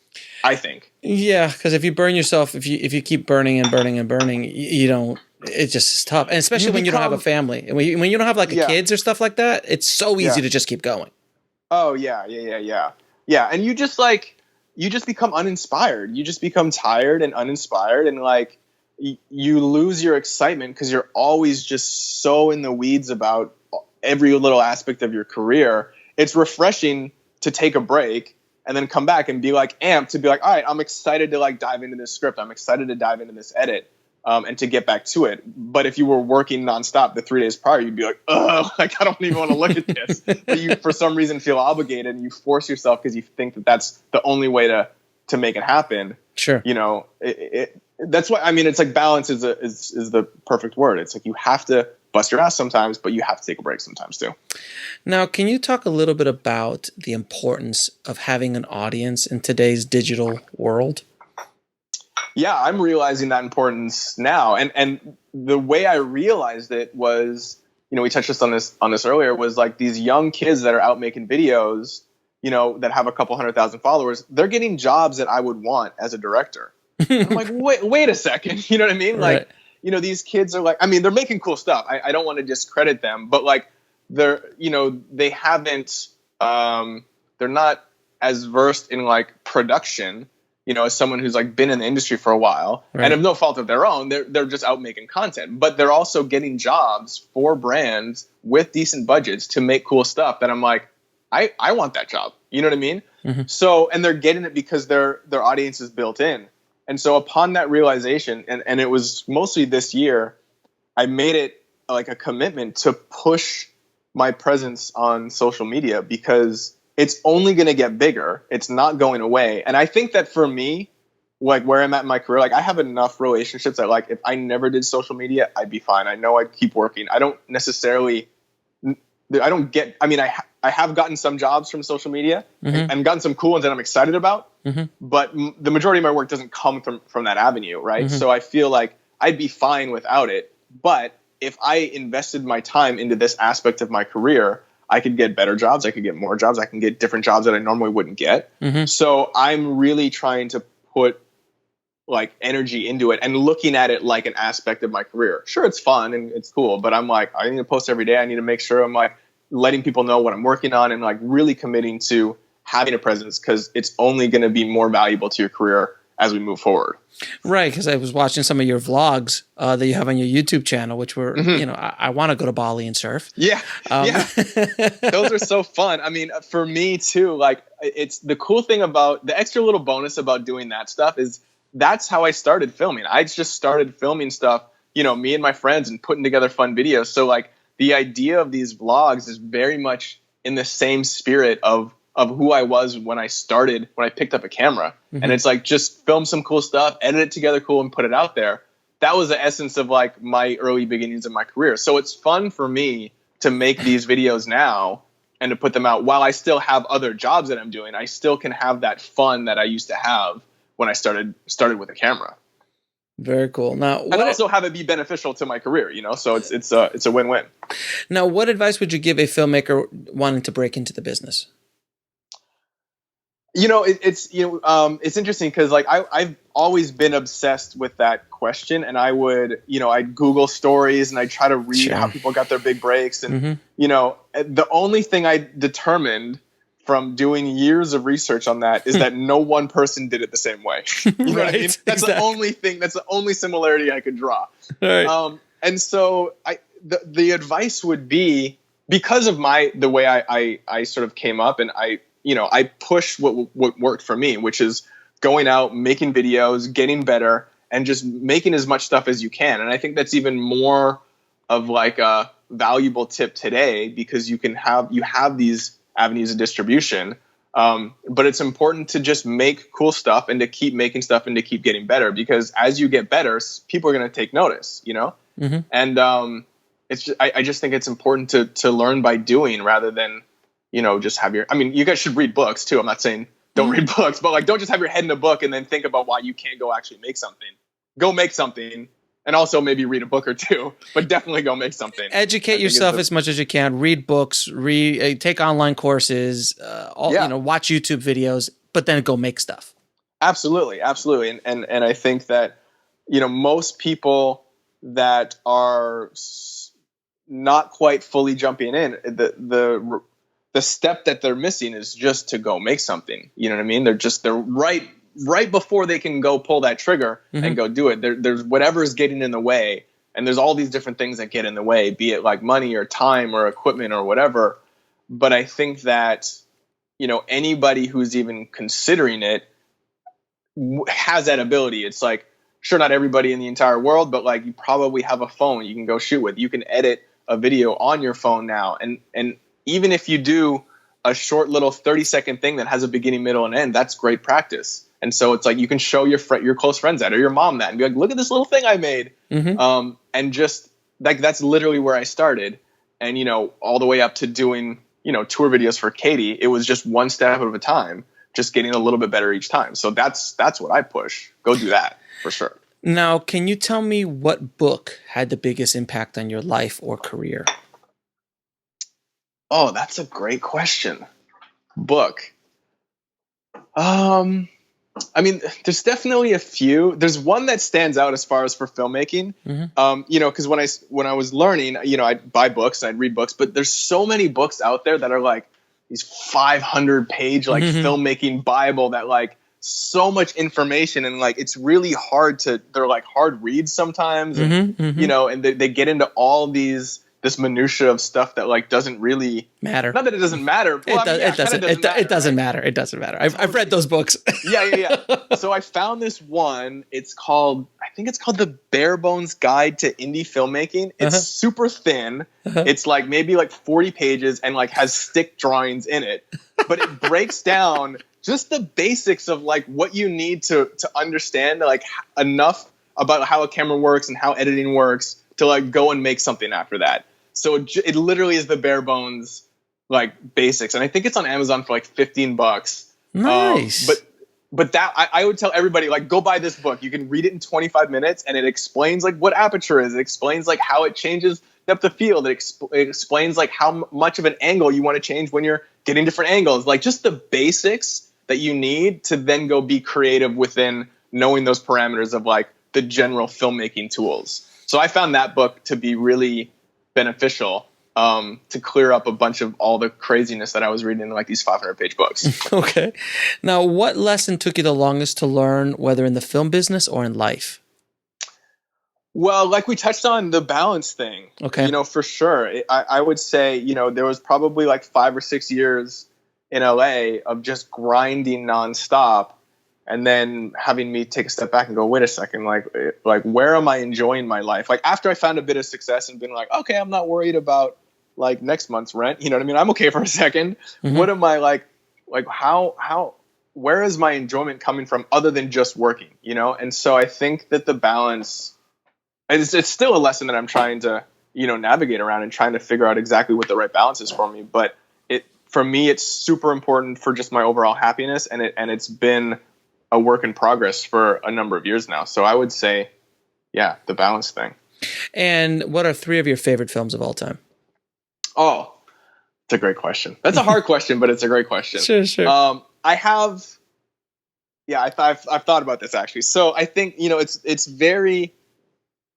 I think. Yeah, because if you burn yourself, if you keep burning and burning and burning, you don't. It just is tough, and especially when you don't have a family, and when you don't have like kids or stuff like that, it's so easy to just keep going. Oh yeah. And you just become uninspired. You just become tired and uninspired, and like you lose your excitement because you're always just so in the weeds about every little aspect of your career. It's refreshing to take a break and then come back and be like amped to be like, all right, I'm excited to like dive into this script. I'm excited to dive into this edit, and to get back to it. But if you were working nonstop the 3 days prior, you'd be like, oh, like I don't even want to look at this. But you, for some reason, feel obligated, and you force yourself because you think that that's the only way to make it happen. Sure. You know, that's why, I mean, it's like balance is the perfect word. It's like you have to bust your ass sometimes, but you have to take a break sometimes too. Now, can you talk a little bit about the importance of having an audience in today's digital world? Yeah, I'm realizing that importance now. And the way I realized it was, you know, we touched on this earlier, was like these young kids that are out making videos, you know, that have a couple 100,000 followers, they're getting jobs that I would want as a director. I'm like, wait a second. You know what I mean? Right. Like, you know, these kids are like, I mean, they're making cool stuff. I don't want to discredit them, but like they haven't, they're not as versed in like production, you know, as someone who's like been in the industry for a while, right. And of no fault of their own, they're just out making content, but they're also getting jobs for brands with decent budgets to make cool stuff that I'm like, I want that job. You know what I mean? Mm-hmm. So, and they're getting it because their audience is built in. And so upon that realization, and it was mostly this year, I made it like a commitment to push my presence on social media, because it's only going to get bigger. It's not going away. And I think that for me, like where I'm at in my career, like I have enough relationships that like if I never did social media, I'd be fine. I know I'd keep working. I don't get, I mean, I have gotten some jobs from social media, mm-hmm. and gotten some cool ones that I'm excited about, mm-hmm. but the majority of my work doesn't come from that avenue. Right. Mm-hmm. So I feel like I'd be fine without it. But if I invested my time into this aspect of my career, I could get better jobs. I could get more jobs. I can get different jobs that I normally wouldn't get. Mm-hmm. So I'm really trying to put like energy into it and looking at it like an aspect of my career. Sure, it's fun and it's cool, but I'm like, I need to post every day. I need to make sure I'm like letting people know what I'm working on and like really committing to having a presence, because it's only going to be more valuable to your career as we move forward. Right, because I was watching some of your vlogs that you have on your YouTube channel, which were, mm-hmm. you know, I want to go to Bali and surf. Yeah, yeah. Those are so fun. I mean, for me too, like it's the cool thing about the extra little bonus about doing that stuff is that's how I started filming. I just started filming stuff, you know, me and my friends, and putting together fun videos. So like the idea of these vlogs is very much in the same spirit of who I was when I started, when I picked up a camera. Mm-hmm. And it's like, just film some cool stuff, edit it together cool, and put it out there. That was the essence of like my early beginnings of my career. So it's fun for me to make these videos now and to put them out while I still have other jobs that I'm doing. I still can have that fun that I used to have when I started with a camera. Very cool. Now, and also have it be beneficial to my career, you know. So it's a win-win. Now, what advice would you give a filmmaker wanting to break into the business? It's interesting because like I've always been obsessed with that question, and I'd Google stories and I'd try to read how people got their big breaks, and the only thing I determined from doing years of research on that is that no one person did it the same way. You know what I mean? That's exactly the only thing. That's the only similarity I could draw. Right. And so the advice would be, because of the way I sort of came up, and I push what worked for me, which is going out, making videos, getting better, and just making as much stuff as you can. And I think that's even more of like a valuable tip today, because you have these avenues of distribution. But it's important to just make cool stuff and to keep making stuff and to keep getting better, because as you get better, people are going to take notice, And I just think it's important to learn by doing, rather than, just have you guys should read books too. I'm not saying don't read books, but like, don't just have your head in a book and then think about why you can't go actually make something. Go make something. And also maybe read a book or two, but definitely go make something. Educate yourself as much as you can. Read books, take online courses, watch YouTube videos, but then go make stuff. Absolutely. And I think that, most people that are not quite fully jumping in, the step that they're missing is just to go make something. You know what I mean? They're right before they can go pull that trigger and go do it. There's whatever is getting in the way. And there's all these different things that get in the way, be it like money or time or equipment or whatever. But I think that, anybody who's even considering it has that ability. It's like, sure, not everybody in the entire world, but like, you probably have a phone you can go shoot with. You can edit a video on your phone now. And even if you do a short little 30-second thing that has a beginning, middle, and end, that's great practice. And so it's like, you can show your close friends that, or your mom that, and be like, look at this little thing I made. And just like, that's literally where I started. And, all the way up to doing, tour videos for Katie, it was just one step at a time, just getting a little bit better each time. So that's what I push. Go do that for sure. Now, can you tell me what book had the biggest impact on your life or career? Oh, that's a great question. Book. There's definitely a few. There's one that stands out as far as for filmmaking. Because when I was learning, I'd buy books and I'd read books, but there's so many books out there that are like these 500-page like filmmaking Bible that like so much information, and like it's really hard they're like hard reads sometimes, and and they get into all this minutia of stuff that like doesn't really matter. Not that it doesn't matter. Well, it doesn't matter. It doesn't matter. I've read those books. Yeah. So I found this one. I think it's called The Bare Bones Guide to Indie Filmmaking. It's super thin. It's like maybe like 40 pages and like has stick drawings in it, but it breaks down just the basics of like what you need to understand like enough about how a camera works and how editing works to like go and make something after that. So it literally is the bare bones, like basics. And I think it's on Amazon for like $15. Nice. But that I would tell everybody, like, go buy this book. You can read it in 25 minutes and it explains like what aperture is. It explains like how it changes depth of field. It explains like how much of an angle you want to change when you're getting different angles. Like just the basics that you need to then go be creative within knowing those parameters of like the general filmmaking tools. So I found that book to be really beneficial to clear up a bunch of all the craziness that I was reading in like these 500-page books. Okay. Now, what lesson took you the longest to learn, whether in the film business or in life? Well, like we touched on the balance thing, for sure. I would say, there was probably like 5 or 6 years in LA of just grinding nonstop. And then having me take a step back and go, wait a second, like where am I enjoying my life? Like after I found a bit of success and been like, okay, I'm not worried about like next month's rent. You know what I mean? I'm okay for a second. What am I like how, where is my enjoyment coming from other than just working, And so I think that the balance, it's still a lesson that I'm trying to, navigate around and trying to figure out exactly what the right balance is for me. But for me, it's super important for just my overall happiness. And it's been a work in progress for a number of years now. So I would say, yeah, the balance thing. And what are 3 of your favorite films of all time? Oh, it's a great question. That's a hard question, but it's a great question. Sure. I've thought about this actually. So I think, it's very,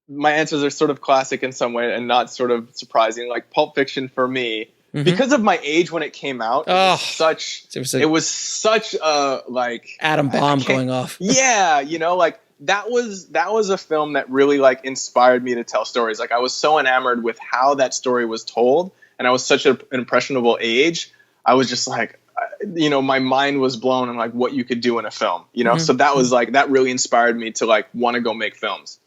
my answers are sort of classic in some way and not sort of surprising. Like Pulp Fiction for me, because of my age when it came out, it was such a like atom bomb going off. Yeah, like that was a film that really like inspired me to tell stories. Like I was so enamored with how that story was told, and I was such an impressionable age. I was just like, my mind was blown on like what you could do in a film, So that was like, that really inspired me to like want to go make films.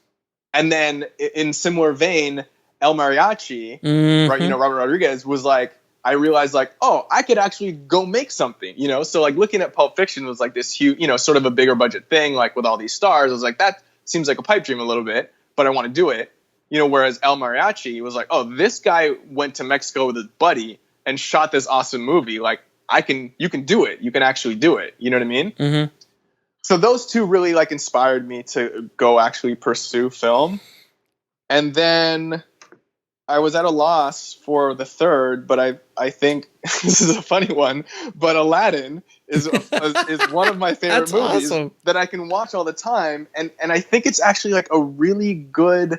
And then in similar vein, El Mariachi, right? Robert Rodriguez was like, I realized like, oh, I could actually go make something, So like looking at Pulp Fiction was like this huge, sort of a bigger budget thing, like with all these stars. I was like, that seems like a pipe dream a little bit, but I want to do it, Whereas El Mariachi was like, oh, this guy went to Mexico with his buddy and shot this awesome movie. Like you can do it. You can actually do it. You know what I mean? Mm-hmm. So those two really like inspired me to go actually pursue film. And then I was at a loss for the third, but I think this is a funny one, but Aladdin is one of my favorite movies that I can watch all the time. And I think it's actually like a really good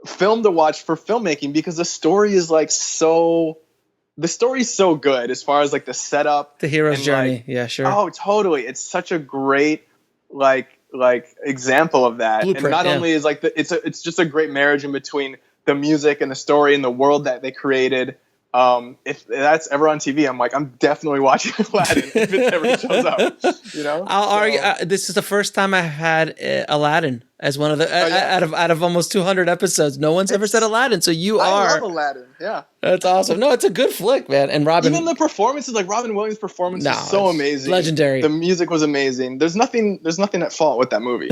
film to watch for filmmaking because the story is like the story's so good as far as like the setup, the hero's journey. Like, yeah, sure. Oh, totally. It's such a great like example of that. Blueprint, and not only is like it's just a great marriage in between the music and the story and the world that they created. If that's ever on TV, I'm like, I'm definitely watching Aladdin if it ever shows up. I'll argue. This is the first time I've had Aladdin as one of the out of almost 200 episodes. No one's ever said Aladdin, so I love Aladdin. Yeah, that's awesome. No, it's a good flick, man. And Robin, even the performances, like Robin Williams' performance, is so amazing, legendary. The music was amazing. There's nothing at fault with that movie.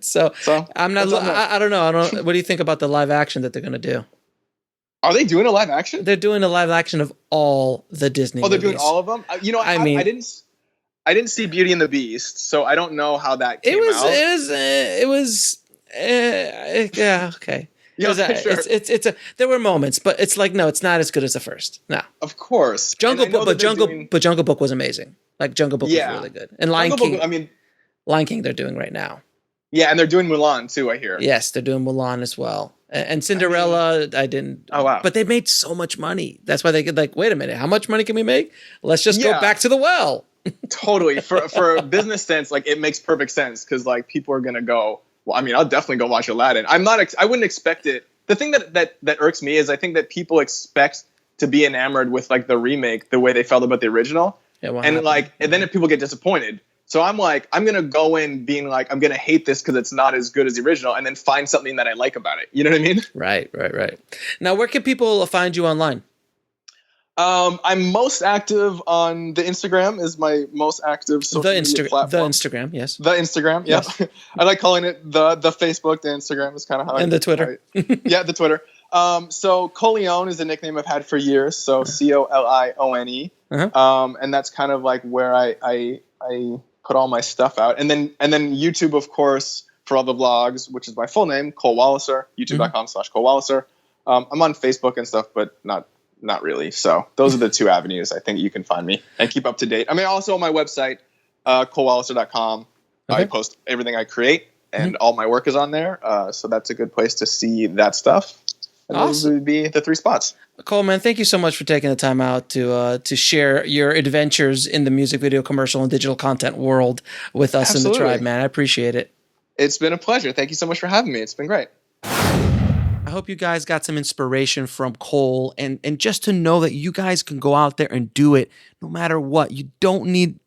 so I'm not. I don't know. What do you think about the live action that they're gonna do? Are they doing a live action? They're doing a live action of all the Disney movies. Oh, they're doing all of them? I didn't see Beauty and the Beast, so I don't know how that came out. It was yeah, okay. Yeah, sure. There were moments, but it's like, no, it's not as good as the first. No. Of course. Jungle Book was amazing. Like Jungle Book was really good. And Lion King they're doing right now. Yeah, and they're doing Mulan too, I hear. Yes, they're doing Mulan as well. And Cinderella, I didn't. Oh, wow. But they made so much money. That's why they could like, wait a minute, how much money can we make? Let's just go back to the well. Totally. For a business sense, like it makes perfect sense because like people are going to go, well, I mean, I'll definitely go watch Aladdin. I wouldn't expect it. The thing that irks me is I think that people expect to be enamored with like the remake the way they felt about the original. Yeah, and then if people get disappointed. So I'm like, I'm going to go in being like, I'm going to hate this because it's not as good as the original and then find something that I like about it. You know what I mean? Right. Now, where can people find you online? I'm most active on the Instagram is my most active social media platform. The Instagram, yes. The Instagram, yeah. Yes. I like calling it the Facebook. The Instagram is kind of how the Twitter. Yeah, the Twitter. So Coleone is a nickname I've had for years. So Colione. And that's kind of like where I put all my stuff out. And then YouTube, of course, for all the vlogs, which is my full name, Cole Wallacer, youtube.com/Cole Wallacer. I'm on Facebook and stuff, but not really. So those are the two avenues I think you can find me and keep up to date. I mean, also on my website, colewallacer.com, I post everything I create and all my work is on there. So that's a good place to see that stuff. And those would be the three spots. Cole, man, thank you so much for taking the time out to share your adventures in the music video, commercial, and digital content world with us in the tribe, man. I appreciate it. It's been a pleasure. Thank you so much for having me. It's been great. I hope you guys got some inspiration from Cole and just to know that you guys can go out there and do it no matter what. You don't need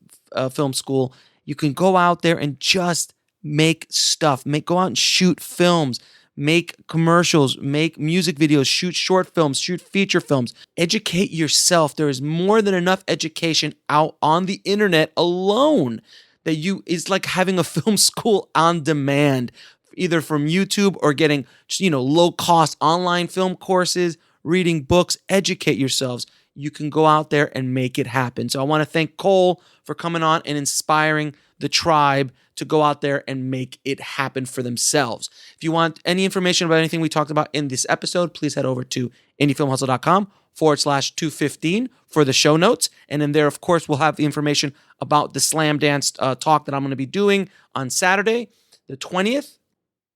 film school. You can go out there and just make stuff. Go out and shoot films. Make commercials, make music videos, shoot short films, shoot feature films. Educate yourself. There is more than enough education out on the internet alone that it's like having a film school on demand, either from YouTube or getting, low cost online film courses, reading books. Educate yourselves. You can go out there and make it happen. So I want to thank Cole for coming on and inspiring the tribe to go out there and make it happen for themselves. If you want any information about anything we talked about in this episode, please head over to indiefilmhustle.com /215 for the show notes. And in there, of course, we'll have the information about the Slam Dance talk that I'm going to be doing on Saturday, the 20th,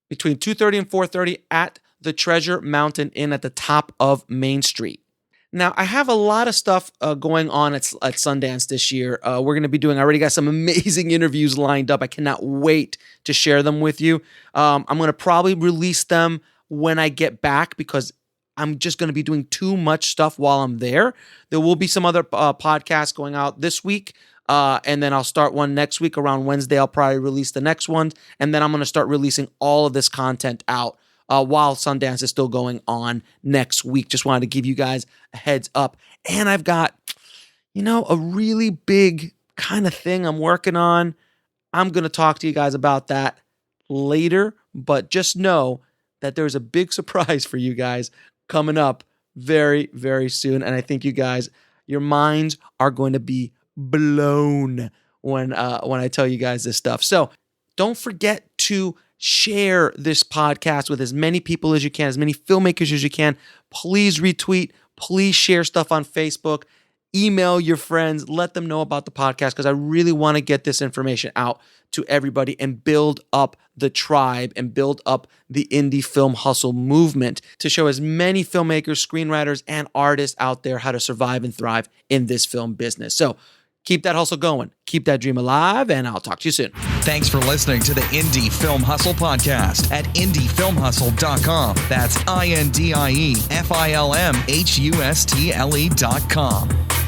between 2:30 and 4:30 at the Treasure Mountain Inn at the top of Main Street. Now, I have a lot of stuff going on at Sundance this year. We're going to be doing, I already got some amazing interviews lined up. I cannot wait to share them with you. I'm going to probably release them when I get back because I'm just going to be doing too much stuff while I'm there. There will be some other podcasts going out this week, and then I'll start one next week. Around Wednesday, I'll probably release the next one, and then I'm going to start releasing all of this content out while Sundance is still going on next week. Just wanted to give you guys a heads up. And I've got, a really big kind of thing I'm working on. I'm going to talk to you guys about that later, but just know that there's a big surprise for you guys coming up very, very soon. And I think you guys, your minds are going to be blown when I tell you guys this stuff. So don't forget to share this podcast with as many people as you can, as many filmmakers as you can. Please retweet. Please share stuff on Facebook. Email your friends. Let them know about the podcast because I really want to get this information out to everybody and build up the tribe and build up the indie film hustle movement to show as many filmmakers, screenwriters, and artists out there how to survive and thrive in this film business. So keep that hustle going. Keep that dream alive, and I'll talk to you soon. Thanks for listening to the Indie Film Hustle podcast at indiefilmhustle.com. That's INDIEFILMHUSTLE.com.